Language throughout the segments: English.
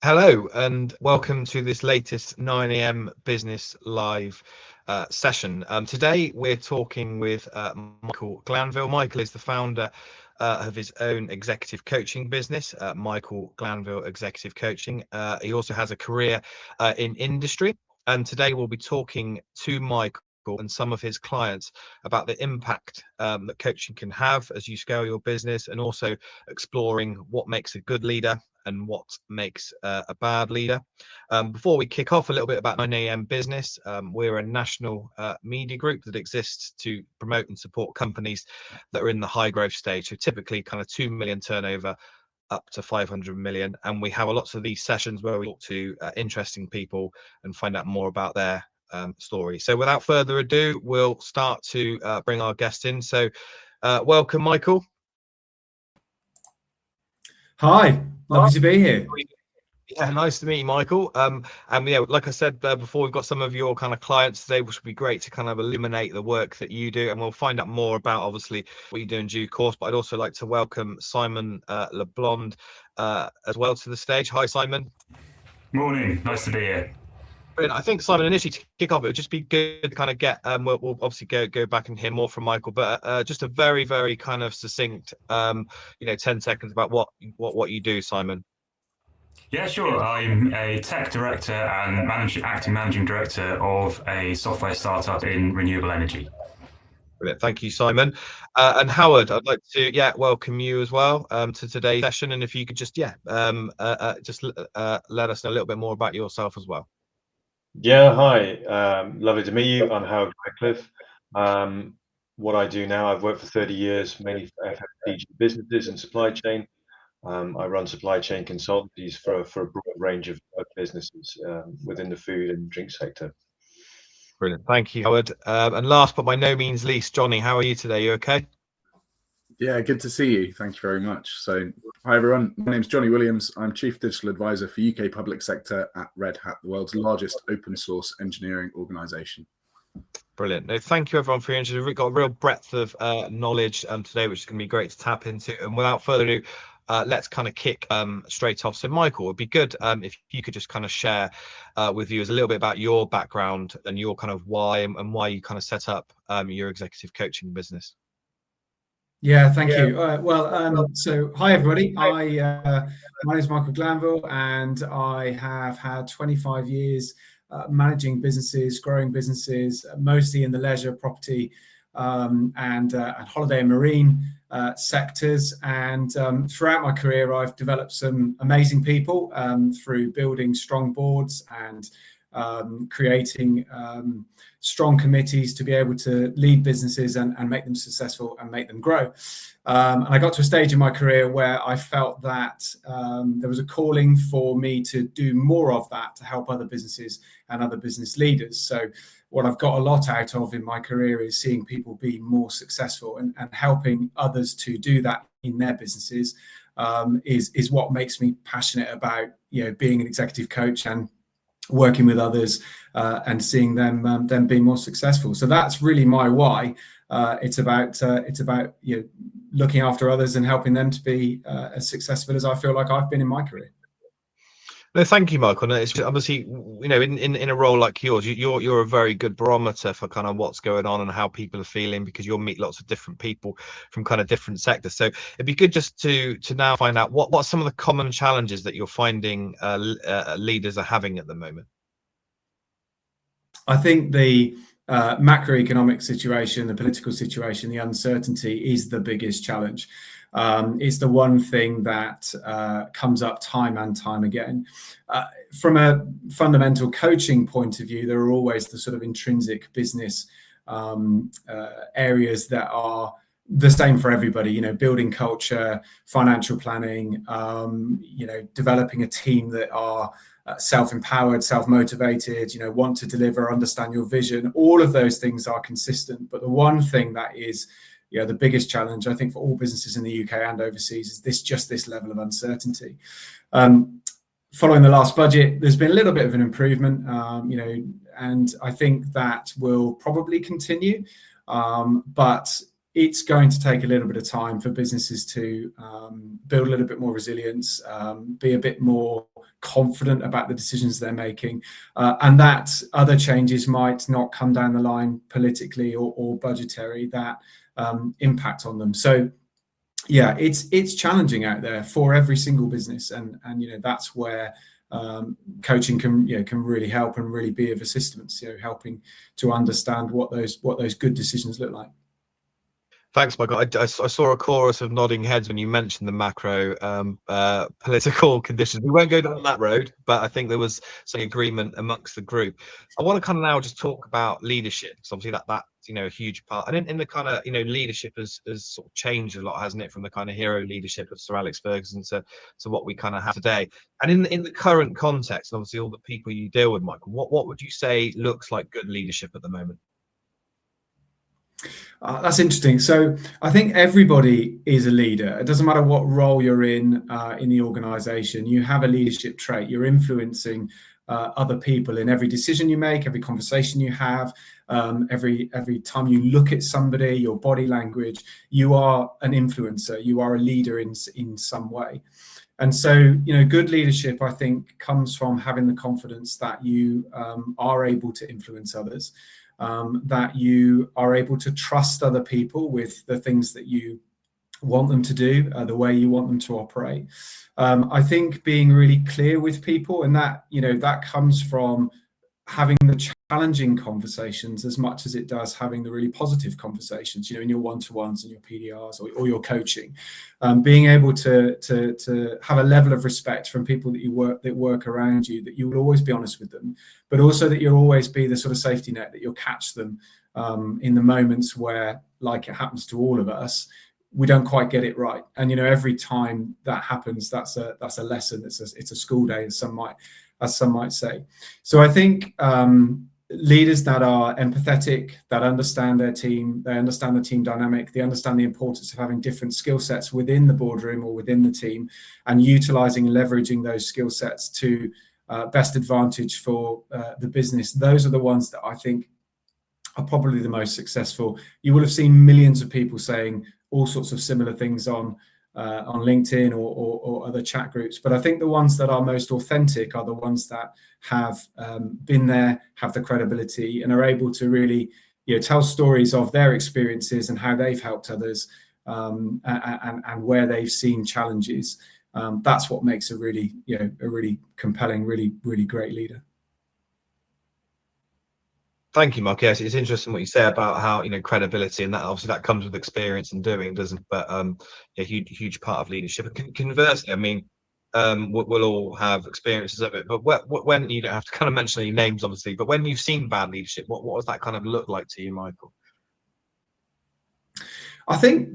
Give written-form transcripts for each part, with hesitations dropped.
Hello and welcome to this latest 9 a.m. Business Live session. Today we're talking with Michael Glanville. Michael is the founder of his own executive coaching business, Michael Glanville Executive Coaching. He also has a career in industry, and today we'll be talking to Michael and some of his clients about the impact that coaching can have as you scale your business, and also exploring what makes a good leader and what makes a bad leader. Before we kick off, a little bit about 9 a.m. Business. We're a national media group that exists to promote and support companies that are in the high growth stage, so typically kind of 2 million turnover up to 500 million. And we have lots of these sessions where we talk to interesting people and find out more about their story. So without further ado, we'll start to bring our guest in. So welcome, Michael. Hi, lovely to be here. Yeah, nice to meet you, Michael. And yeah, like I said before, we've got some of your kind of clients today, which would be great to kind of illuminate the work that you do, and we'll find out more about obviously what you do in due course. But I'd also like to welcome Simon Blond as well to the stage. Hi, Simon. Morning, nice to be here. I think, Simon, initially to kick off, it would just be good to kind of get, we'll obviously go back and hear more from Michael, but just a very, very kind of succinct, 10 seconds about what you do, Simon. Yeah, sure. I'm a tech director and acting managing director of a software startup in renewable energy. Brilliant. Thank you, Simon. And Howard, I'd like to welcome you as well to today's session. And if you could just let us know a little bit more about yourself as well. Yeah, hi. Lovely to meet you. I'm Howard Radcliffe. What I do now, I've worked for 30 years, mainly for FMCG businesses and supply chain. I run supply chain consultancies for a broad range of businesses within the food and drink sector. Brilliant. Thank you, Howard. And last but by no means least, Jonny, how are you today? You okay? Yeah, good to see you. Thank you very much. So, hi everyone. My name's Jonny Williams. I'm Chief Digital Advisor for UK Public Sector at Red Hat, the world's largest open source engineering organisation. Brilliant. No, thank you everyone for your interest. We've got a real breadth of knowledge today, which is going to be great to tap into. And without further ado, let's kind of kick straight off. So Michael, it'd be good if you could just kind of share with viewers a little bit about your background and your kind of why and why you kind of set up your executive coaching business. Yeah, thank you. So hi everybody. My name is Michael Glanville, and I have had 25 years managing businesses, growing businesses, mostly in the leisure, property, and holiday and marine sectors. And throughout my career, I've developed some amazing people through building strong boards and creating strong committees to be able to lead businesses and make them successful and make them grow. And I got to a stage in my career where I felt that there was a calling for me to do more of that, to help other businesses and other business leaders. So what I've got a lot out of in my career is seeing people be more successful, and helping others to do that in their businesses is what makes me passionate about being an executive coach and working with others and seeing them be more successful. So that's really my why. It's about looking after others and helping them to be as successful as I feel like I've been in my career. No, thank you, Michael. It's just, obviously, in a role like yours, you're a very good barometer for kind of what's going on and how people are feeling, because you'll meet lots of different people from kind of different sectors. So it'd be good just to now find out what some of the common challenges that you're finding leaders are having at the moment. I think the macroeconomic situation, the political situation, the uncertainty is the biggest challenge. It's the one thing that comes up time and time again. From a fundamental coaching point of view, there are always the sort of intrinsic business areas that are the same for everybody, building culture, financial planning, developing a team that are self-empowered, self-motivated, want to deliver, understand your vision. All of those things are consistent. But the one thing that is the biggest challenge, I think, for all businesses in the UK and overseas is this level of uncertainty. Following the last budget, there's been a little bit of an improvement, and I think that will probably continue. But it's going to take a little bit of time for businesses to build a little bit more resilience, be a bit more confident about the decisions they're making, and that other changes might not come down the line politically or budgetary that impact on them. So yeah, it's challenging out there for every single business, and that's where coaching can really help and really be of assistance, helping to understand what those good decisions look like. Thanks, Michael. I saw a chorus of nodding heads when you mentioned the macro political conditions. We won't go down that road, but I think there was some agreement amongst the group. I want to kind of now just talk about leadership, because obviously that's a huge part. And in the kind of leadership has sort of changed a lot, hasn't it, from the kind of hero leadership of Sir Alex Ferguson to what we kind of have today. And in the current context, and obviously all the people you deal with, Michael, what would you say looks like good leadership at the moment? That's interesting. So I think everybody is a leader. It doesn't matter what role you're in the organization. You have a leadership trait. You're influencing other people in every decision you make, every conversation you have, every time you look at somebody, your body language. You are an influencer. You are a leader in some way. And so, good leadership, I think, comes from having the confidence that you are able to influence others. That you are able to trust other people with the things that you want them to do, the way you want them to operate. I think being really clear with people, and that comes from having the challenging conversations as much as it does having the really positive conversations, in your one-to-ones and your PDRs or your coaching. Being able to have a level of respect from people that work around you, that you will always be honest with them, but also that you'll always be the sort of safety net, that you'll catch them in the moments where, like it happens to all of us, we don't quite get it right. And every time that happens, that's a lesson. It's a school day, as some might say. So I think leaders that are empathetic, that understand their team, they understand the team dynamic, they understand the importance of having different skill sets within the boardroom or within the team, and utilizing and leveraging those skill sets to best advantage for the business. Those are the ones that I think are probably the most successful. You will have seen millions of people saying all sorts of similar things on LinkedIn or other chat groups. But I think the ones that are most authentic are the ones that have been there, have the credibility, and are able to really tell stories of their experiences and how they've helped others, and where they've seen challenges. That's what makes a really compelling, really great leader. Thank you, Mark. Yes, it's interesting what you say about how credibility, and that obviously that comes with experience and doing, doesn't? But a huge part of leadership. Conversely, I mean, we'll all have experiences of it. But when you don't have to kind of mention any names, obviously, but when you've seen bad leadership, what does that kind of look like to you, Michael? I think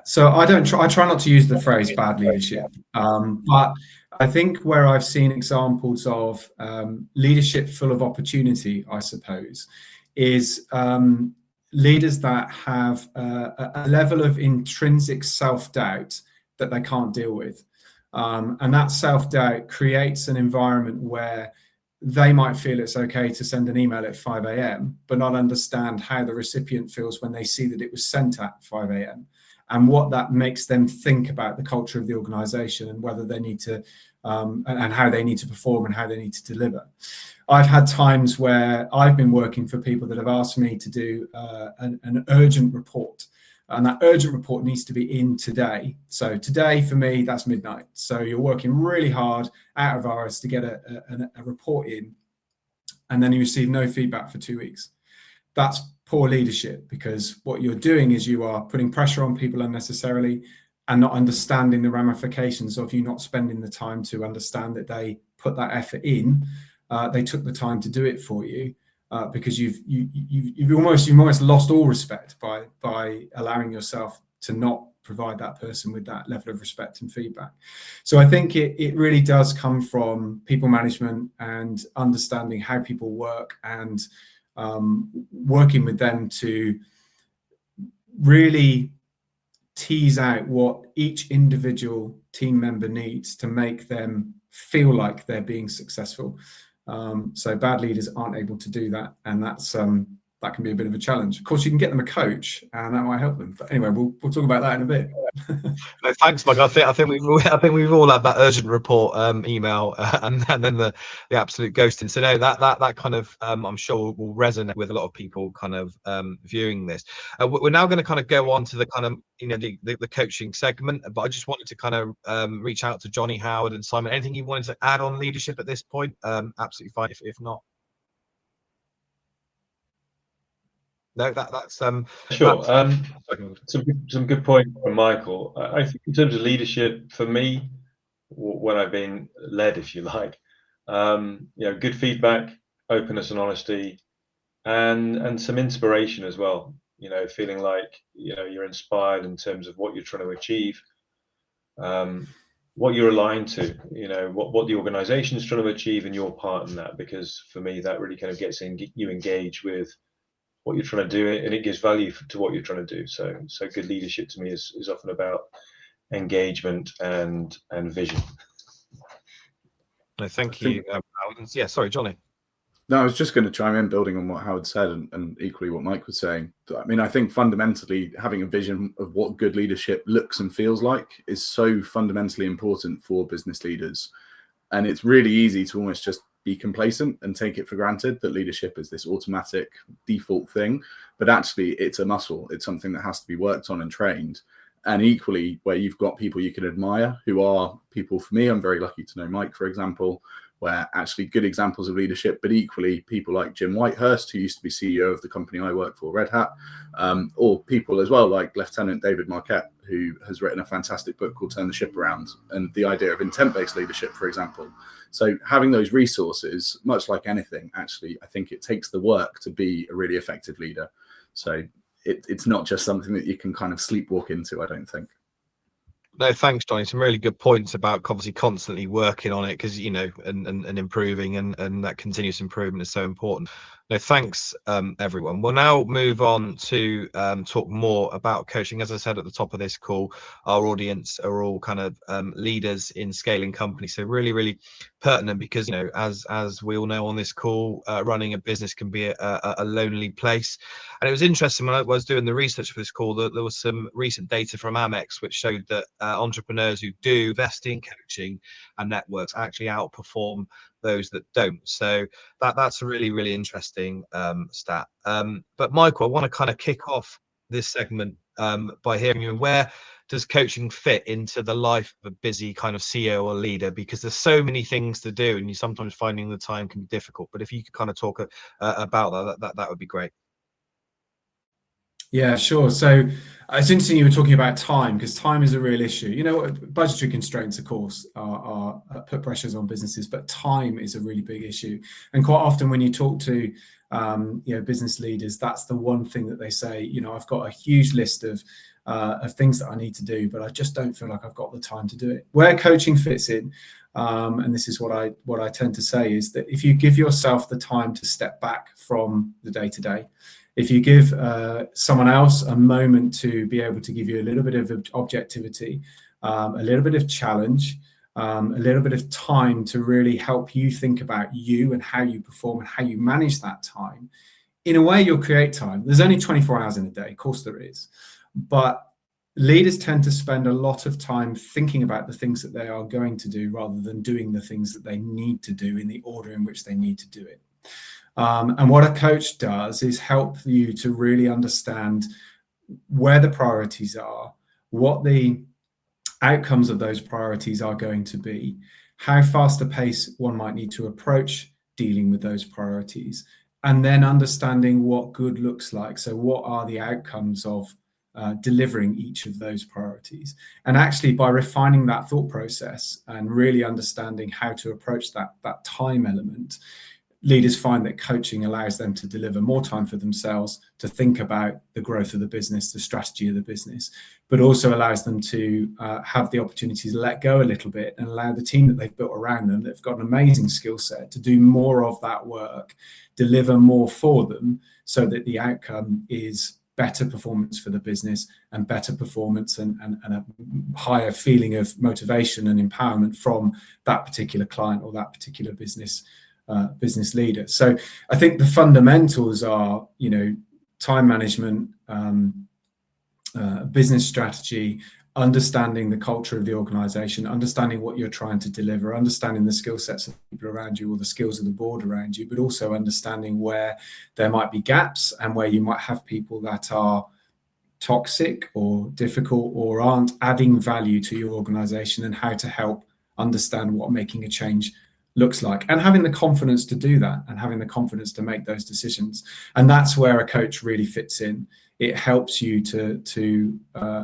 so. I try not to use the phrase bad leadership, but I think where I've seen examples of leadership full of opportunity, I suppose, is leaders that have a level of intrinsic self-doubt that they can't deal with. And that self-doubt creates an environment where they might feel it's okay to send an email at 5 a.m, but not understand how the recipient feels when they see that it was sent at 5 a.m. and what that makes them think about the culture of the organization and whether they need to, and how they need to perform and how they need to deliver. I've had times where I've been working for people that have asked me to do an urgent report. And that urgent report needs to be in today. So today, for me, that's midnight. So you're working really hard out of hours to get a report in, and then you receive no feedback for 2 weeks. That's poor leadership, because what you're doing is you are putting pressure on people unnecessarily and not understanding the ramifications of you not spending the time to understand that they put that effort in. They took the time to do it for you. Because you've almost lost all respect by allowing yourself to not provide that person with that level of respect and feedback. So I think it really does come from people management and understanding how people work, and working with them to really tease out what each individual team member needs to make them feel like they're being successful. So bad leaders aren't able to do that, and that's that can be a bit of a challenge. Of course, you can get them a coach, and that might help them. But anyway, we'll talk about that in a bit. No, thanks, Mike. I think we've all had that urgent report email, and then the absolute ghosting. So no, that kind of I'm sure will resonate with a lot of people kind of viewing this. We're now going to kind of go on to the kind of the coaching segment, but I just wanted to kind of reach out to Jonny, Howard, and Simon. Anything you wanted to add on leadership at this point? Absolutely fine if not. No, that's sure. Some good point from Michael. I think in terms of leadership, for me, when I've been led, if you like, good feedback, openness and honesty, and some inspiration as well. Feeling like you're inspired in terms of what you're trying to achieve, what you're aligned to, what the organisation is trying to achieve, and your part in that. Because for me, that really kind of gets you engaged with what you're trying to do, and it gives value to what you're trying to do. So good leadership to me is often about engagement and vision. No, thank you. Yeah, sorry, Jonny. No, I was just going to chime in, building on what Howard said, and equally what Mike was saying. I mean, I think fundamentally having a vision of what good leadership looks and feels like is so fundamentally important for business leaders. And it's really easy to almost just be complacent and take it for granted that leadership is this automatic default thing, but actually it's a muscle. It's something that has to be worked on and trained. And equally, where you've got people you can admire, who are people, for me, I'm very lucky to know Mike, for example, where actually good examples of leadership, but equally people like Jim Whitehurst, who used to be CEO of the company I work for, Red Hat, or people as well like Lieutenant David Marquette, who has written a fantastic book called Turn the Ship Around, and the idea of intent-based leadership, for example. So having those resources, much like anything, actually, I think it takes the work to be a really effective leader. So it's not just something that you can kind of sleepwalk into, I don't think. No, thanks, Jonny. Some really good points about obviously constantly working on it, because and improving, and that continuous improvement is so important. No, thanks, everyone. We'll now move on to talk more about coaching. As I said at the top of this call, our audience are all kind of leaders in scaling companies, so really pertinent, because as we all know on this call, running a business can be a lonely place. And it was interesting when I was doing the research for this call that there was some recent data from Amex which showed that entrepreneurs who do invest in coaching and networks actually outperform those that don't. So that's a really interesting stat. But Michael, I want to kind of kick off this segment by hearing you. Where does coaching fit into the life of a busy kind of CEO or leader? Because there's so many things to do, and you sometimes finding the time can be difficult. But if you could kind of talk about that would be great. Yeah, sure. So it's interesting you were talking about time, because time is a real issue. Budgetary constraints, of course, are put pressures on businesses, but time is a really big issue. And quite often when you talk to business leaders, that's the one thing that they say. I've got a huge list of things that I need to do, but I just don't feel like I've got the time to do it. Where coaching fits in, and this is what I tend to say, is that if you give yourself the time to step back from the day-to-day, if you give someone else a moment to be able to give you a little bit of objectivity, a little bit of challenge, a little bit of time to really help you think about you and how you perform and how you manage that time, in a way you'll create time. There's only 24 hours in a day, of course there is, but leaders tend to spend a lot of time thinking about the things that they are going to do rather than doing the things that they need to do in the order in which they need to do it. And what a coach does is help you to really understand where the priorities are, what the outcomes of those priorities are going to be, how fast a pace one might need to approach dealing with those priorities, and then understanding what good looks like. So what are the outcomes of delivering each of those priorities? And actually, by refining that thought process and really understanding how to approach that time element, leaders find that coaching allows them to deliver more time for themselves, to think about the growth of the business, the strategy of the business, but also allows them to have the opportunity to let go a little bit and allow the team that they've built around them, that've got an amazing skill set, to do more of that work, deliver more for them, so that the outcome is better performance for the business and better performance and a higher feeling of motivation and empowerment from that particular client or that particular business business leader. So I think the fundamentals are, time management, business strategy, understanding the culture of the organization, understanding what you're trying to deliver, understanding the skill sets of people around you or the skills of the board around you, but also understanding where there might be gaps and where you might have people that are toxic or difficult or aren't adding value to your organization, and how to help understand what making a change looks like, and having the confidence to do that, and having the confidence to make those decisions. And that's where a coach really fits in. It helps you to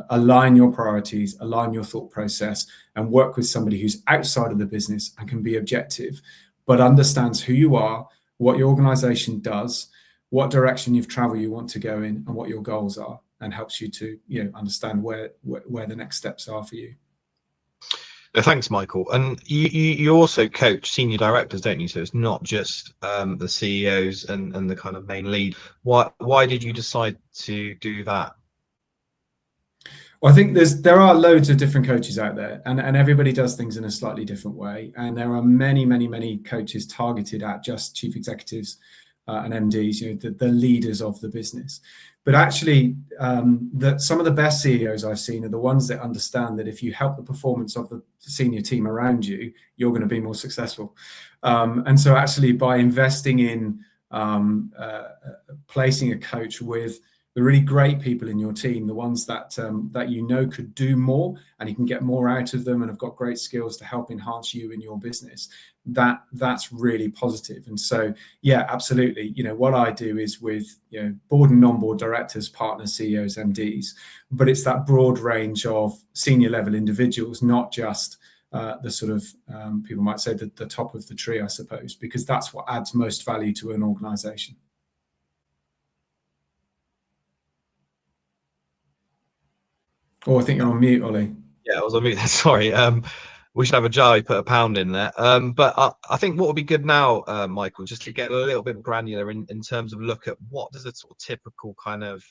align your priorities, align your thought process, and work with somebody who's outside of the business and can be objective, but understands who you are, what your organization does, what direction you've traveled you want to go in, and what your goals are, and helps you to understand where the next steps are for you. Thanks, Michael. And you also coach senior directors, don't you? So it's not just the CEOs and the kind of main lead. Why did you decide to do that? Well, I think there are loads of different coaches out there, and everybody does things in a slightly different way. And there are many coaches targeted at just chief executives and MDs, the leaders of the business. But actually, some of the best CEOs I've seen are the ones that understand that if you help the performance of the senior team around you, you're going to be more successful. And so actually, by investing in placing a coach with the really great people in your team, the ones that could do more and you can get more out of them and have got great skills to help enhance you in your business, that's really positive. And so, yeah, absolutely. What I do is with board and non-board directors, partners, CEOs, MDs, but it's that broad range of senior level individuals, not just the sort of people might say the top of the tree, I suppose, because that's what adds most value to an organization. Oh, I think you're on mute, Ollie. Yeah, I was on mute. Sorry. We should have a jar. Put a pound in there. But I think what would be good now, Michael, just to get a little bit granular in terms of look at what does a sort of typical kind of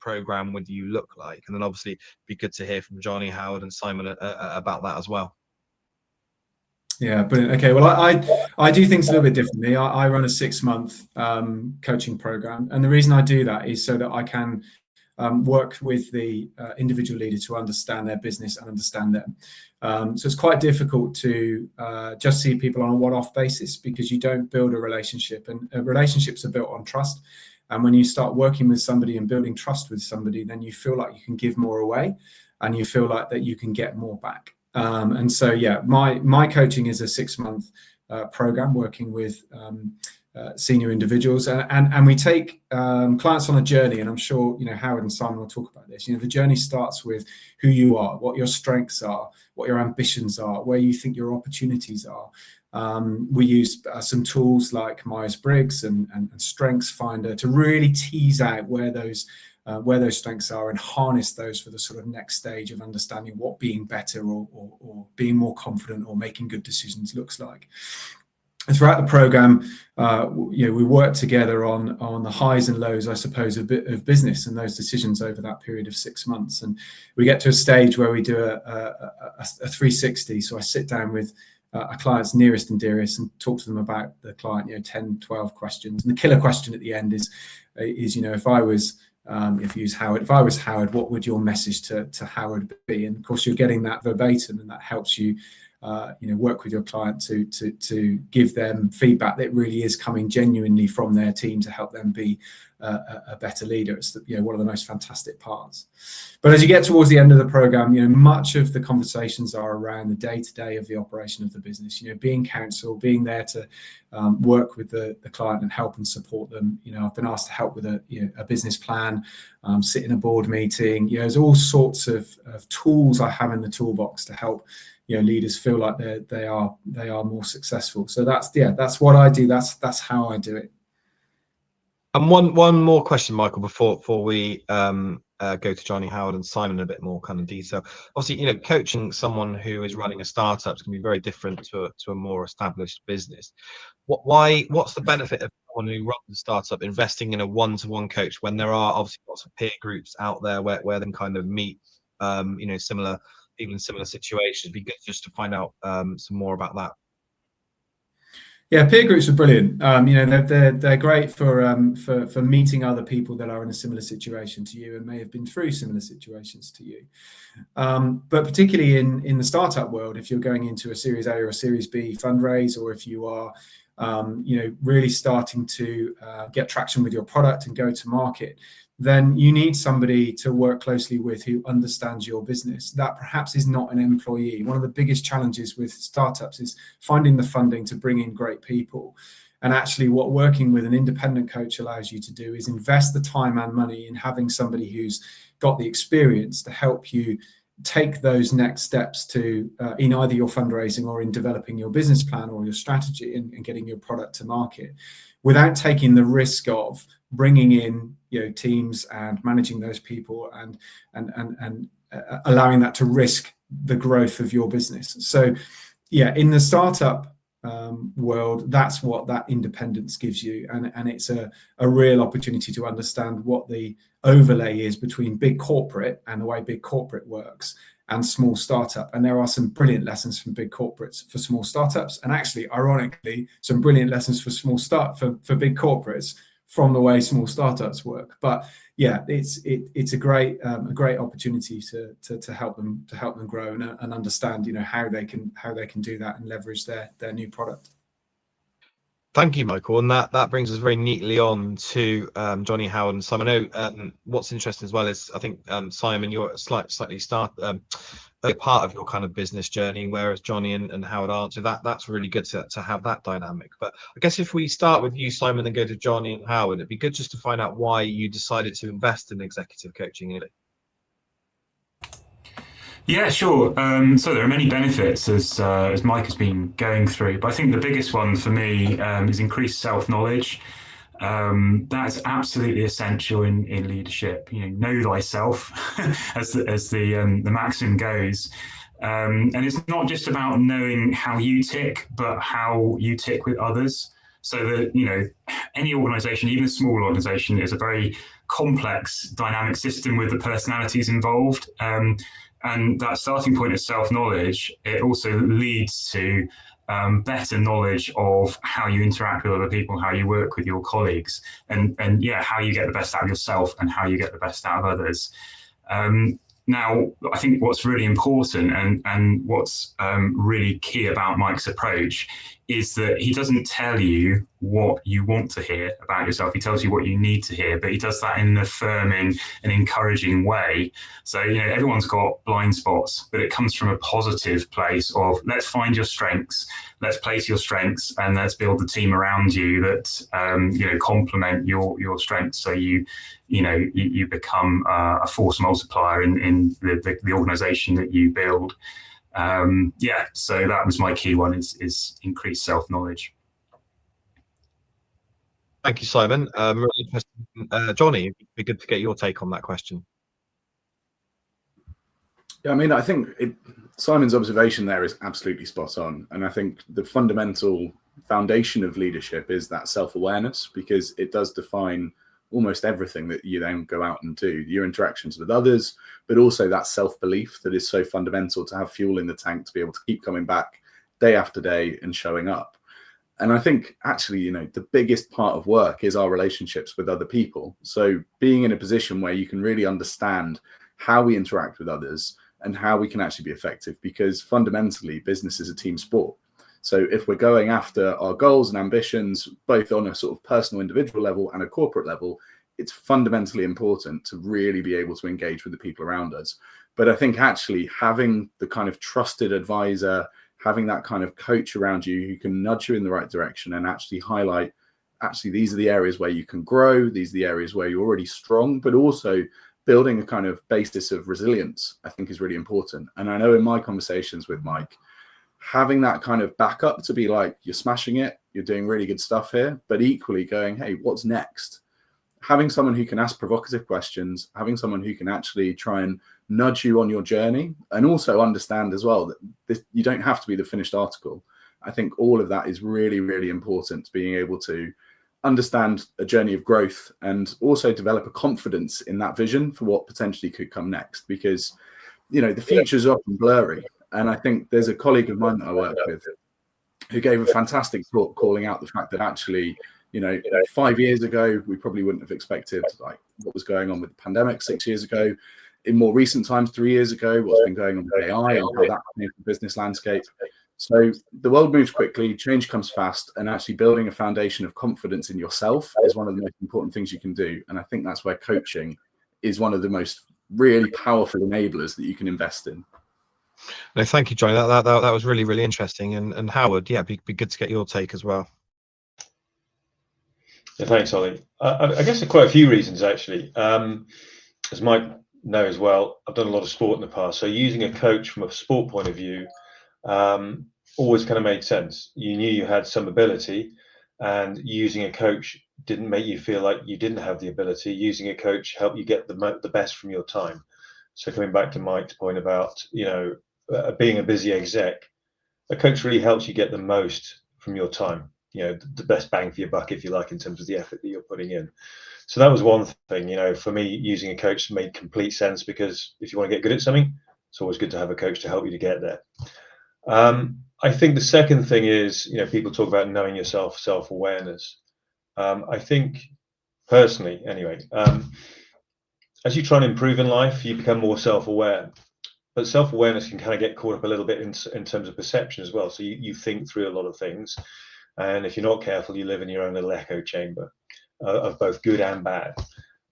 program with you look like, and then obviously it'd be good to hear from Jonny, Howard, and Simon about that as well. Yeah, brilliant. Okay, well, I do things a little bit differently. I run a 6-month coaching program, and the reason I do that is so that I can work with the individual leader to understand their business and understand them. So it's quite difficult to just see people on a one-off basis, because you don't build a relationship, and relationships are built on trust. And when you start working with somebody and building trust with somebody, then you feel like you can give more away, and you feel like that you can get more back. And so, yeah, my coaching is a 6-month program working with senior individuals, and we take clients on a journey, and I'm sure Howard and Simon will talk about this. The journey starts with who you are, what your strengths are, what your ambitions are, where you think your opportunities are. We use some tools like Myers-Briggs and Strengths Finder to really tease out where those strengths are and harness those for the sort of next stage of understanding what being better or being more confident or making good decisions looks like. And throughout the program, we work together on the highs and lows, I suppose, of business and those decisions over that period of 6 months. And we get to a stage where we do a 360. So I sit down with a client's nearest and dearest and talk to them about the client, 10, 12 questions. And the killer question at the end is if I was Howard, what would your message to Howard be? And of course, you're getting that verbatim, and that helps you work with your client to give them feedback that really is coming genuinely from their team to help them be a better leader. It's one of the most fantastic parts. But as you get towards the end of the program, much of the conversations are around the day-to-day of the operation of the business. Being counsel, being there to work with the client and help and support them. I've been asked to help with a business plan, sit in a board meeting. There's all sorts of tools I have in the toolbox to help leaders feel like they are more successful. So that's what I do. That's how I do it. And one more question, Michael, before we go to Jonny, Howard, and Simon in a bit more kind of detail. Obviously, coaching someone who is running a startup can be very different to a more established business. What's the benefit of someone who runs a startup investing in a one-to-one coach when there are obviously lots of peer groups out there where they can kind of meet similar people in similar situations? It'd be good just to find out some more about that. Yeah, peer groups are brilliant. They're great for meeting other people that are in a similar situation to you and may have been through similar situations to you. But particularly in the startup world, if you're going into a Series A or a Series B fundraise, or if you are really starting to get traction with your product and go to market, then you need somebody to work closely with who understands your business. That perhaps is not an employee. One of the biggest challenges with startups is finding the funding to bring in great people. And actually what working with an independent coach allows you to do is invest the time and money in having somebody who's got the experience to help you take those next steps to in either your fundraising or in developing your business plan or your strategy and getting your product to market, without taking the risk of bringing in teams and managing those people and allowing that to risk the growth of your business. So yeah, in the startup world, that's what that independence gives you, and it's a real opportunity to understand what the overlay is between big corporate and the way big corporate works and small startup. And there are some brilliant lessons from big corporates for small startups, and actually ironically some brilliant lessons for big corporates from the way small startups work. But yeah, it's a great opportunity to help them grow and understand how they can do that and leverage their new product. Thank you, Michael. And that brings us very neatly on to Jonny, Howard, and Simon. I know what's interesting as well is I think Simon, you're slightly a part of your kind of business journey, whereas Jonny and Howard aren't. So that's really good to have that dynamic. But I guess if we start with you, Simon, and go to Jonny and Howard, it'd be good just to find out why you decided to invest in executive coaching. Yeah, sure. So there are many benefits as Mike has been going through, but I think the biggest one for me is increased self-knowledge. That's absolutely essential in leadership. Know thyself, as the maxim goes. And it's not just about knowing how you tick, but how you tick with others. So that any organisation, even a small organisation, is a very complex, dynamic system with the personalities involved. And that starting point of self-knowledge, it also leads to better knowledge of how you interact with other people, how you work with your colleagues, and how you get the best out of yourself and how you get the best out of others. Now, I think what's really important and what's really key about Mike's approach is that he doesn't tell you what you want to hear about yourself. He tells you what you need to hear, but he does that in an affirming and encouraging way. So, everyone's got blind spots, but it comes from a positive place of let's find your strengths, let's place your strengths, and let's build the team around you that, complement your strengths. So you become a force multiplier in the organization that you build. So that was my key one is increased self-knowledge. Thank you, Simon. Really interesting. Jonny, it'd be good to get your take on that question. Yeah, I mean, I think Simon's observation there is absolutely spot on. And I think the fundamental foundation of leadership is that self-awareness, because it does define almost everything that you then go out and do, your interactions with others, but also that self-belief that is so fundamental to have fuel in the tank to be able to keep coming back day after day and showing up. And I think actually, the biggest part of work is our relationships with other people. So being in a position where you can really understand how we interact with others and how we can actually be effective, because fundamentally business is a team sport. So if we're going after our goals and ambitions, both on a sort of personal individual level and a corporate level, it's fundamentally important to really be able to engage with the people around us. But I think actually having the kind of trusted advisor, having that kind of coach around you who can nudge you in the right direction and actually highlight, actually, these are the areas where you can grow, these are the areas where you're already strong, but also building a kind of basis of resilience, I think is really important. And I know in my conversations with Mike, having that kind of backup to be like, you're smashing it, you're doing really good stuff here, but equally going, hey, what's next? Having someone who can ask provocative questions, having someone who can actually try and nudge you on your journey, and also understand as well that you don't have to be the finished article. I think all of that is really, really important, being able to understand a journey of growth and also develop a confidence in that vision for what potentially could come next, because, the future is often blurry. And I think there's a colleague of mine that I work with, who gave a fantastic talk calling out the fact that actually, 5 years ago, we probably wouldn't have expected like what was going on with the pandemic 6 years ago. In more recent times, 3 years ago, what's been going on with AI and how that changed the business landscape. So the world moves quickly, change comes fast, and actually building a foundation of confidence in yourself is one of the most important things you can do. And I think that's where coaching is one of the most really powerful enablers that you can invest in. No, thank you, Jonny. That was really, really interesting. And Howard, yeah, be good to get your take as well. Yeah, thanks, Ollie. I guess there are quite a few reasons, actually. As Mike knows as well, I've done a lot of sport in the past. So using a coach from a sport point of view always kind of made sense. You knew you had some ability, and using a coach didn't make you feel like you didn't have the ability. Using a coach helped you get the best from your time. So coming back to Mike's point about, being a busy exec, a coach really helps you get the most from your time, the best bang for your buck, if you like, in terms of the effort that you're putting in. So that was one thing, for me, using a coach made complete sense, because if you want to get good at something, it's always good to have a coach to help you to get there. I think the second thing is, people talk about knowing yourself, self-awareness. I think personally, anyway, as you try and improve in life, you become more self-aware. But self-awareness can kind of get caught up a little bit in terms of perception as well. So you think through a lot of things, and if you're not careful, you live in your own little echo chamber of both good and bad.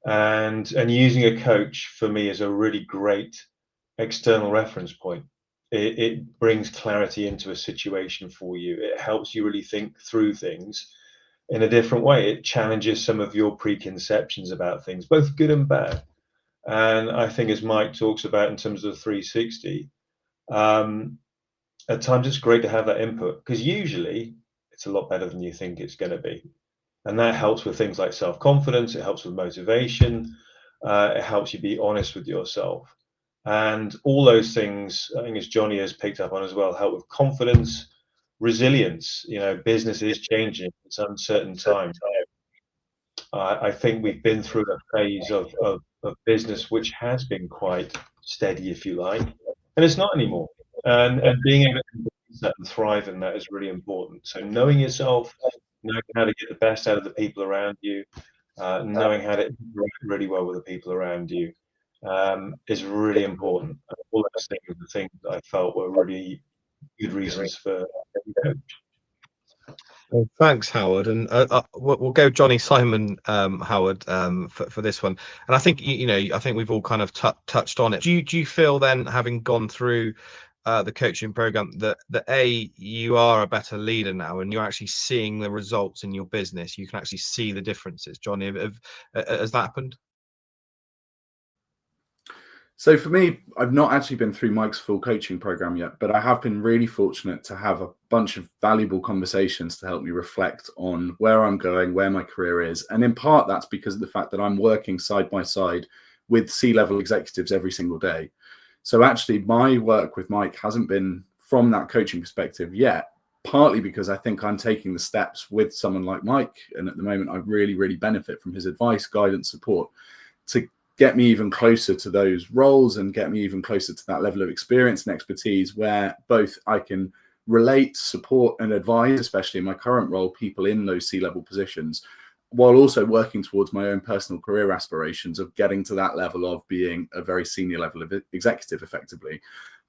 And using a coach for me is a really great external reference point. It brings clarity into a situation for you. It helps you really think through things in a different way. It challenges some of your preconceptions about things, both good and bad. And I think, as Mike talks about in terms of the 360, at times it's great to have that input, because usually it's a lot better than you think it's going to be. And that helps with things like self-confidence. It helps with motivation. It helps you be honest with yourself. And all those things, I think, as Jonny has picked up on as well, help with confidence, resilience. Business is changing. It's uncertain times. I think we've been through a phase of business which has been quite steady, if you like, and it's not anymore. And being able to use that and thrive in that is really important. So knowing yourself, knowing how to get the best out of the people around you, knowing how to interact really well with the people around you, is really important. And all those things are the things that I felt were really good reasons for coach. Well, thanks, Howard, and we'll go Jonny, Simon, Howard, for this one. And I think I think we've all kind of touched on it. Do you feel then, having gone through the coaching program, that you are a better leader now, and you're actually seeing the results in your business? You can actually see the differences. Jonny, has that happened? So for me, I've not actually been through Mike's full coaching program yet, but I have been really fortunate to have a bunch of valuable conversations to help me reflect on where I'm going, where my career is. And in part, that's because of the fact that I'm working side by side with C-level executives every single day. So actually, my work with Mike hasn't been from that coaching perspective yet, partly because I think I'm taking the steps with someone like Mike. And at the moment, I really, really benefit from his advice, guidance, support to get me even closer to those roles and get me even closer to that level of experience and expertise where both I can relate, support, and advise, especially in my current role, people in those C-level positions, while also working towards my own personal career aspirations of getting to that level of being a very senior level of executive effectively.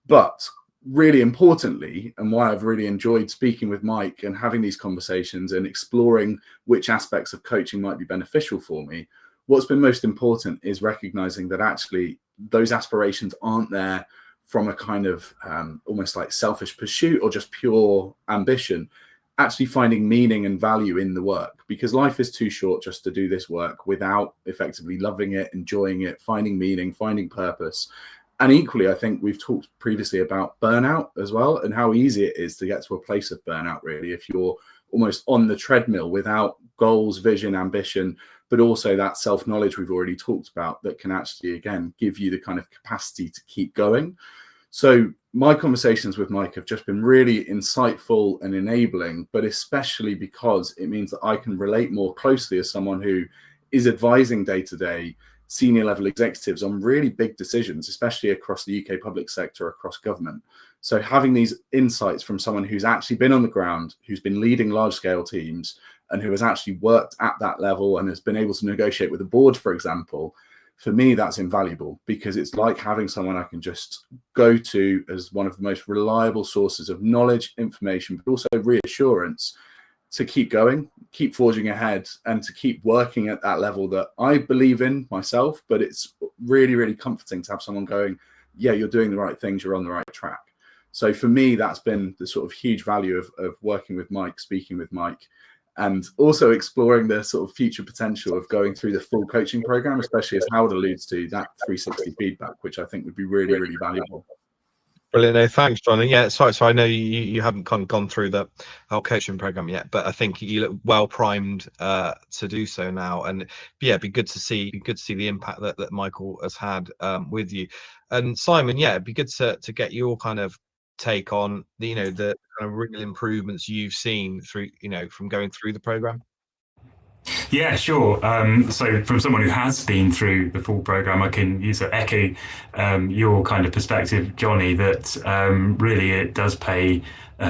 But really importantly, and why I've really enjoyed speaking with Mike and having these conversations and exploring which aspects of coaching might be beneficial for me, what's been most important is recognizing that actually those aspirations aren't there from a kind of almost like selfish pursuit or just pure ambition, actually finding meaning and value in the work, because life is too short just to do this work without effectively loving it, enjoying it, finding meaning, finding purpose. And equally, I think we've talked previously about burnout as well, and how easy it is to get to a place of burnout, really, if you're almost on the treadmill without goals, vision, ambition, but also that self-knowledge we've already talked about that can actually, again, give you the kind of capacity to keep going. So my conversations with Mike have just been really insightful and enabling, but especially because it means that I can relate more closely as someone who is advising day to day senior level executives on really big decisions, especially across the UK public sector, across government. So having these insights from someone who's actually been on the ground, who's been leading large scale teams, and who has actually worked at that level and has been able to negotiate with the board, for example, for me, that's invaluable, because it's like having someone I can just go to as one of the most reliable sources of knowledge, information, but also reassurance to keep going, keep forging ahead, and to keep working at that level that I believe in myself. But it's really, really comforting to have someone going, yeah, you're doing the right things, you're on the right track. So for me, that's been the sort of huge value of working with Mike, speaking with Mike, and also exploring the sort of future potential of going through the full coaching program, especially as Howard alludes to, that 360 feedback, which I think would be really, really valuable. Brilliant. No, thanks, Jonny. Yeah, so I know you haven't kind of gone through the whole coaching program yet, but I think you look well primed to do so now. And yeah, it'd be good to see the impact that Michael has had with you. And Simon, yeah, it'd be good to get your kind of take on the the kind of real improvements you've seen through from going through the program. Yeah, sure. So from someone who has been through the full program, I can echo your kind of perspective, Jonny, that really it does pay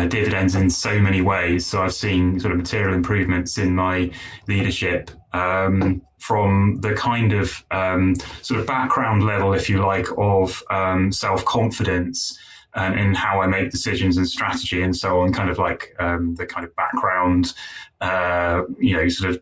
dividends in so many ways. So I've seen sort of material improvements in my leadership from the kind of sort of background level, if you like, of self-confidence in how I make decisions and strategy and so on, kind of like the kind of background, sort of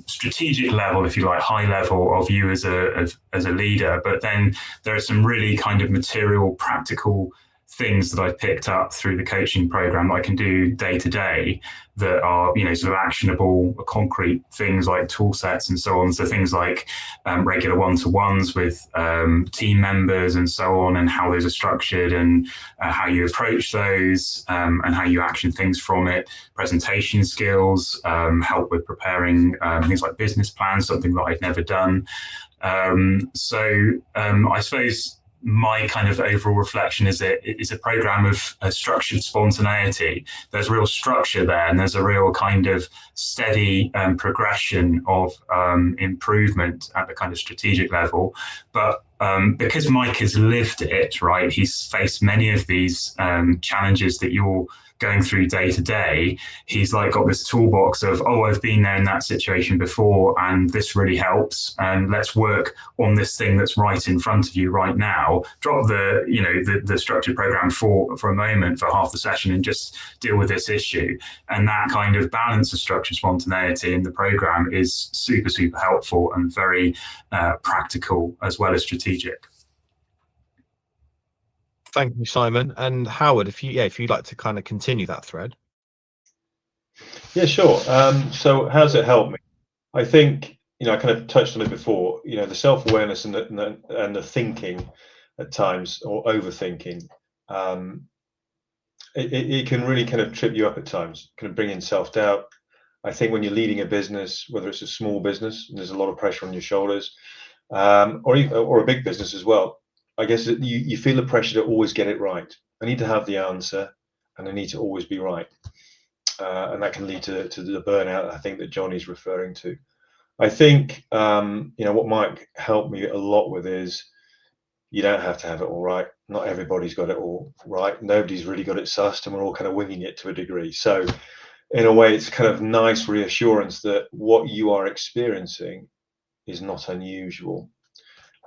strategic level, if you like, high level of you as a leader. But then there are some really kind of material, practical things that I've picked up through the coaching program that I can do day to day that are, sort of actionable, concrete things like tool sets and so on. So things like regular one-to-ones with team members and so on, and how those are structured and how you approach those and how you action things from it. Presentation skills, help with preparing things like business plans, something that I've never done. So I suppose my kind of overall reflection is it's a program of structured spontaneity. There's real structure there, and there's a real kind of steady progression of improvement at the kind of strategic level. But because Mike has lived it, right, he's faced many of these challenges that you're going through day to day. He's like got this toolbox of, I've been there in that situation before, and this really helps, and let's work on this thing that's right in front of you right now. Drop the structured program for a moment, for half the session, and just deal with this issue. And that kind of balance of structured spontaneity in the program is super, super helpful and very practical as well as strategic. Thank you, Simon. And Howard, if you'd like to kind of continue that thread. Yeah, sure. So how's it helped me? I think, I kind of touched on it before, the self-awareness and the thinking at times, or overthinking, it can really kind of trip you up at times, kind of bring in self-doubt. I think when you're leading a business, whether it's a small business and there's a lot of pressure on your shoulders, or a big business as well, I guess you feel the pressure to always get it right. I need to have the answer, and I need to always be right. And that can lead to the burnout, I think, that Jonny's referring to. I think, what Mike helped me a lot with is you don't have to have it all right. Not everybody's got it all right. Nobody's really got it sussed, and we're all kind of winging it to a degree. So in a way, it's kind of nice reassurance that what you are experiencing is not unusual.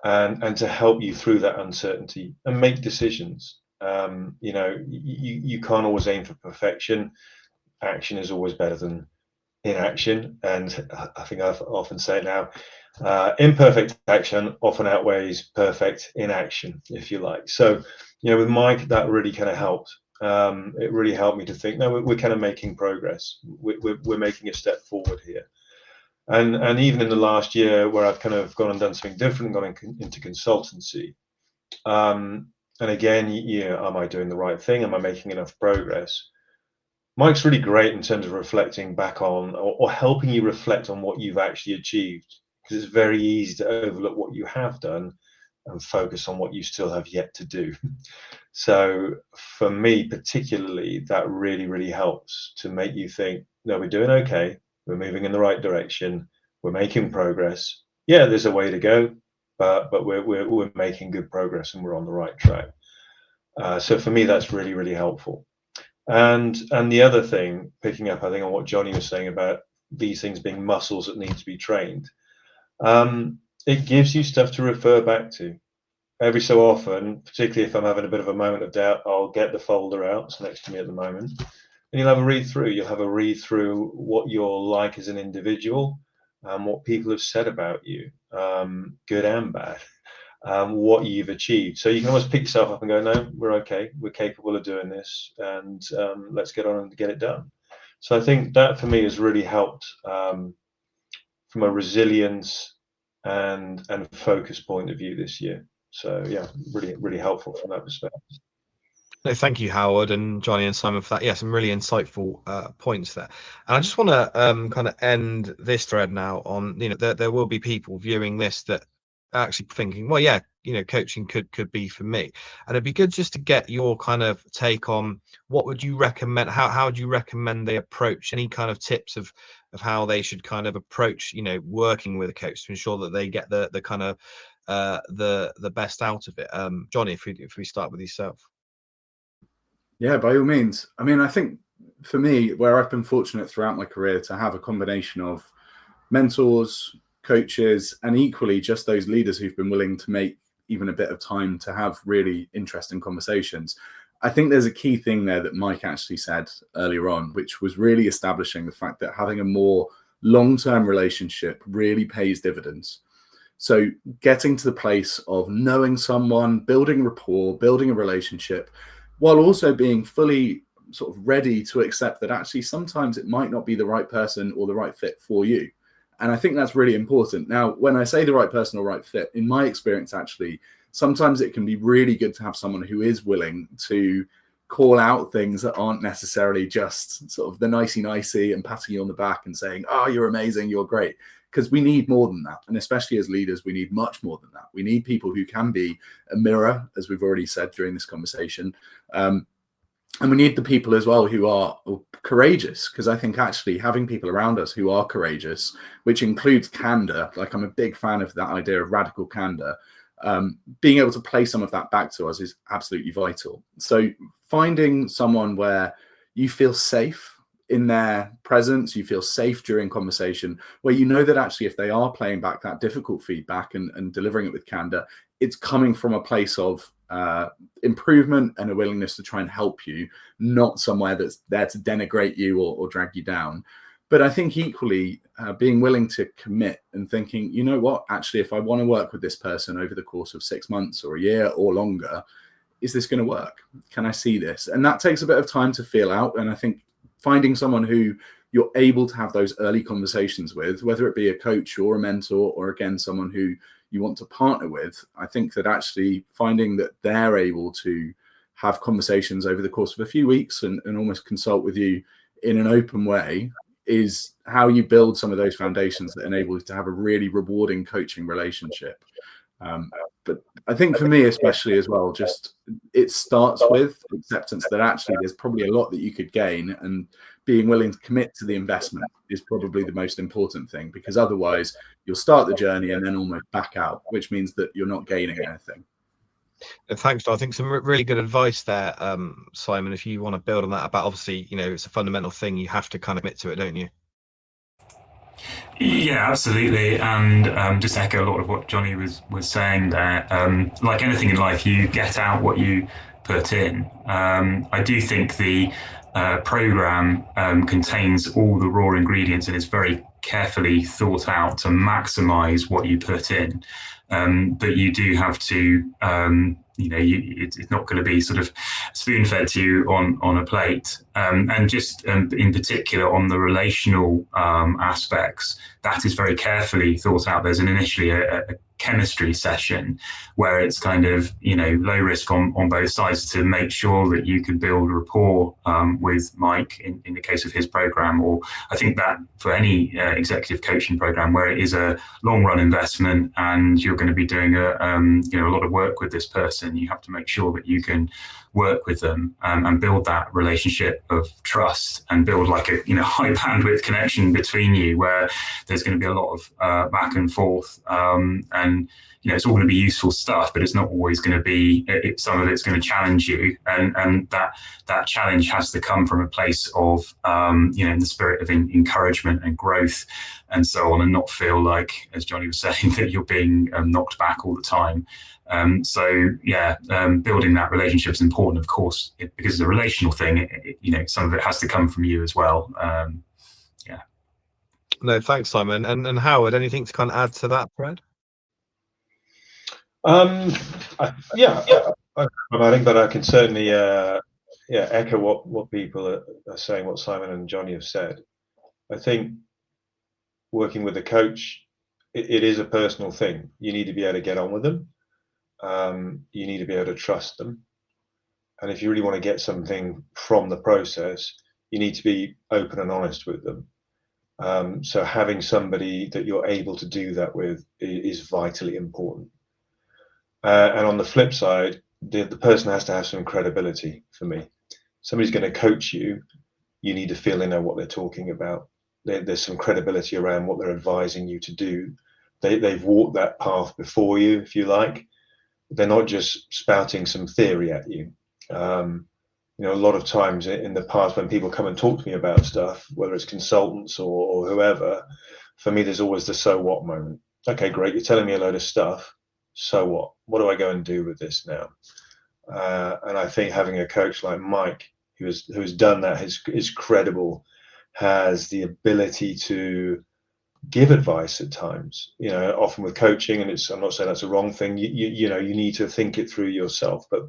And to help you through that uncertainty and make decisions. You can't always aim for perfection. Action is always better than inaction. And I think I've often say it now, imperfect action often outweighs perfect inaction, if you like. So, with Mike, that really kind of helped. It really helped me to think, no, we're kind of making progress. We're making a step forward here. And even in the last year, where I've kind of gone and done something different, gone into consultancy, and again, am I doing the right thing? Am I making enough progress? Mike's really great in terms of reflecting back on, or helping you reflect on what you've actually achieved, because it's very easy to overlook what you have done and focus on what you still have yet to do. So for me particularly, that really, really helps to make you think, no, we're doing okay. We're moving in the right direction. We're making progress. Yeah, there's a way to go, but we're making good progress and we're on the right track. So for me, that's really, really helpful. And the other thing, picking up, I think, on what Jonny was saying about these things being muscles that need to be trained, it gives you stuff to refer back to. Every so often, particularly if I'm having a bit of a moment of doubt, I'll get the folder out. It's next to me at the moment. And you'll have a read through. You'll have a read through what you're like as an individual, what people have said about you, good and bad, what you've achieved. So you can always pick yourself up and go, no, we're okay. We're capable of doing this, and let's get on and get it done. So I think that for me has really helped from a resilience and focus point of view this year. So yeah, really, really helpful from that perspective. No, thank you, Howard and Jonny and Simon, for that. Yeah, some really insightful points there. And I just want to kind of end this thread now on, there will be people viewing this that are actually thinking, well, yeah, coaching could be for me. And it'd be good just to get your kind of take on what would you recommend, how do you recommend they approach, any kind of tips of how they should kind of approach, working with a coach to ensure that they get the kind of the best out of it. Jonny, if we start with yourself. Yeah, by all means. I mean, I think for me, where I've been fortunate throughout my career to have a combination of mentors, coaches, and equally just those leaders who've been willing to make even a bit of time to have really interesting conversations. I think there's a key thing there that Mike actually said earlier on, which was really establishing the fact that having a more long-term relationship really pays dividends. So getting to the place of knowing someone, building rapport, building a relationship, while also being fully sort of ready to accept that actually sometimes it might not be the right person or the right fit for you. And I think that's really important. Now, when I say the right person or right fit, in my experience, actually, sometimes it can be really good to have someone who is willing to call out things that aren't necessarily just sort of the nicey and patting you on the back and saying, oh, you're amazing, you're great. Because we need more than that. And especially as leaders, we need much more than that. We need people who can be a mirror, as we've already said during this conversation. And we need the people as well who are courageous, because I think actually having people around us who are courageous, which includes candor, like I'm a big fan of that idea of radical candor, being able to play some of that back to us is absolutely vital. So finding someone where you feel safe in their presence, you feel safe during conversation, where you know that actually if they are playing back that difficult feedback and delivering it with candor, it's coming from a place of improvement and a willingness to try and help you, not somewhere that's there to denigrate you or drag you down. But I think equally being willing to commit and thinking, you know what, actually, if I want to work with this person over the course of 6 months or a year or longer, is this going to work? Can I see this? And that takes a bit of time to feel out. And I think finding someone who you're able to have those early conversations with, whether it be a coach or a mentor, or again, someone who you want to partner with, I think that actually finding that they're able to have conversations over the course of a few weeks and almost consult with you in an open way is how you build some of those foundations that enable you to have a really rewarding coaching relationship. But I think for me, especially as well, just it starts with acceptance that actually there's probably a lot that you could gain, and being willing to commit to the investment is probably the most important thing, because otherwise you'll start the journey and then almost back out, which means that you're not gaining anything. Thanks, John. I think some really good advice there, Simon. If you want to build on that, about obviously, it's a fundamental thing. You have to kind of commit to it, don't you? Yeah, absolutely. And just echo a lot of what Jonny was saying there. Like anything in life, you get out what you put in. I do think the program contains all the raw ingredients and is very carefully thought out to maximize what you put in. But you do have to, it's not going to be sort of spoon-fed to you on a plate. And just in particular on the relational aspects, that is very carefully thought out. There's initially a chemistry session where it's kind of, low risk on both sides to make sure that you can build rapport with Mike in the case of his program. Or I think that for any executive coaching program where it is a long run investment and you're going to be doing a lot of work with this person, you have to make sure that you can work with them and build that relationship of trust and build like a high bandwidth connection between you, where there's going to be a lot of back and forth and and it's all going to be useful stuff, but it's not always going to be. Some of it's going to challenge you, and that challenge has to come from a place of in the spirit of encouragement and growth, and so on, and not feel like, as Jonny was saying, that you're being knocked back all the time. Building that relationship is important, of course, because it's a relational thing. Some of it has to come from you as well. No, thanks, Simon. And Howard, anything to kind of add to that, Fred? I think, but I can certainly echo what people are saying, what Simon and Jonny have said. I think working with a coach, it is a personal thing. You need to be able to get on with them. You need to be able to trust them. And if you really want to get something from the process, you need to be open and honest with them. So having somebody that you're able to do that with is vitally important. And on the flip side, the person has to have some credibility for me. Somebody's going to coach you. You need to feel they know what they're talking about. There's some credibility around what they're advising you to do. They've walked that path before you, if you like. They're not just spouting some theory at you. A lot of times in the past when people come and talk to me about stuff, whether it's consultants or whoever, for me, there's always the so what moment. Okay, great. You're telling me a load of stuff. So what? What do I go and do with this now? And I think having a coach like Mike, who's done that, is credible, has the ability to give advice at times. Often with coaching, and I'm not saying that's a wrong thing. You need to think it through yourself, but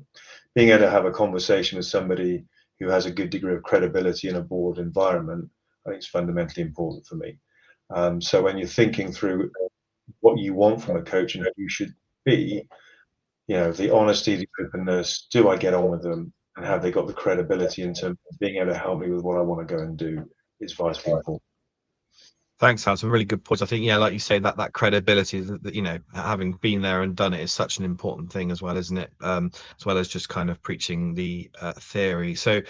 being able to have a conversation with somebody who has a good degree of credibility in a board environment, I think is fundamentally important for me. So when you're thinking through what you want from a coach and who you should be, the honesty, the openness, do I get on with them, and have they got the credibility in terms of being able to help me with what I want to go and do is vitally important. Thanks, Hal. Some really good points. I think, like you say, that credibility, that having been there and done it is such an important thing as well, isn't it? As well as just kind of preaching the theory. So,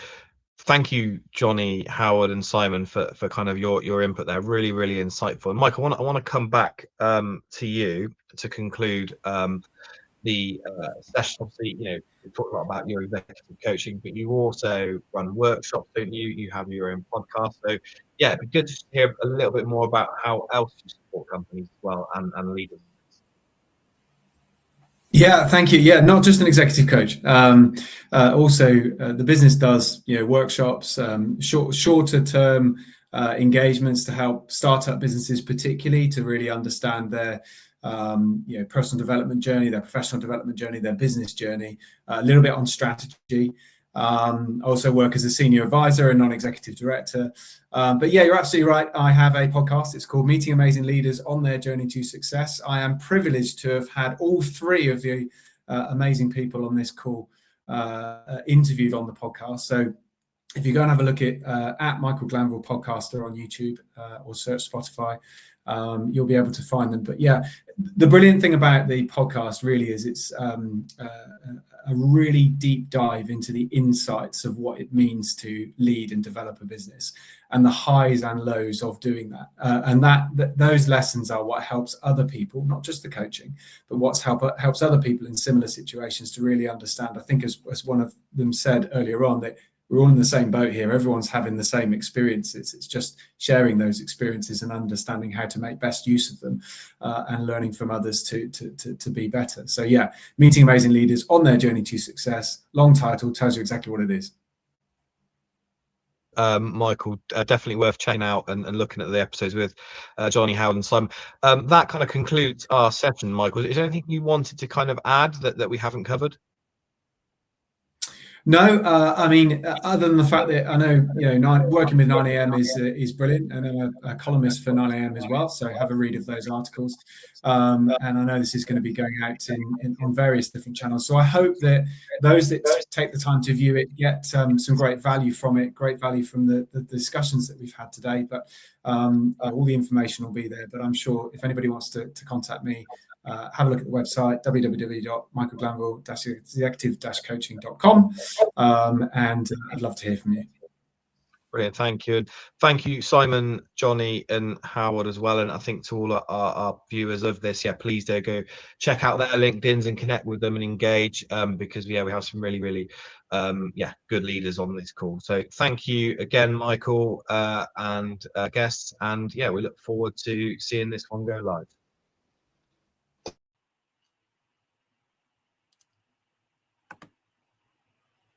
thank you, Jonny, Howard, and Simon for kind of your input there. Really, really insightful. And Mike, I want to come back to you to conclude the session. Obviously, we talked a lot about your executive coaching, but you also run workshops, don't you? You have your own podcast. So, it'd be good to hear a little bit more about how else you support companies as well and leaders. Yeah, thank you. Yeah, not just an executive coach. Also, the business does workshops, shorter term engagements to help startup businesses, particularly to really understand their personal development journey, their professional development journey, their business journey, a little bit on strategy. I also work as a senior advisor and non-executive director. But yeah, you're absolutely right. I have a podcast. It's called Meeting Amazing Leaders on Their Journey to Success. I am privileged to have had all three of the amazing people on this call interviewed on the podcast. So if you go and have a look at Michael Glanville Podcaster on YouTube or search Spotify, you'll be able to find them. But yeah, the brilliant thing about the podcast really is it's a really deep dive into the insights of what it means to lead and develop a business and the highs and lows of doing that. And those lessons are what helps other people, not just the coaching, but what helps other people in similar situations to really understand. I think as one of them said earlier on, that we're all in the same boat here. Everyone's having the same experiences. It's just sharing those experiences and understanding how to make best use of them and learning from others to be better. So yeah, Meeting Amazing Leaders on Their Journey to Success. Long title, tells you exactly what it is. Michael, definitely worth checking out and looking at the episodes with Jonny, Howard, and Simon. That kind of concludes our session, Michael. Is there anything you wanted to kind of add that we haven't covered? No, I mean, other than the fact that I know, working with 9am is brilliant, and I'm a columnist for 9am as well, so have a read of those articles. And I know this is going to be going out on various different channels. So I hope that those that take the time to view it get some great value from it, great value from the discussions that we've had today. But all the information will be there. But I'm sure if anybody wants to contact me, have a look at the website, www.michaelglanville-executive-coaching.com, and I'd love to hear from you. Brilliant, thank you. And thank you, Simon, Jonny, and Howard as well. And I think to all our viewers of this, yeah, please do go check out their LinkedIns and connect with them and engage, because yeah, we have some really yeah, good leaders on this call. So thank you again, Michael, and guests, and yeah, we look forward to seeing this one go live.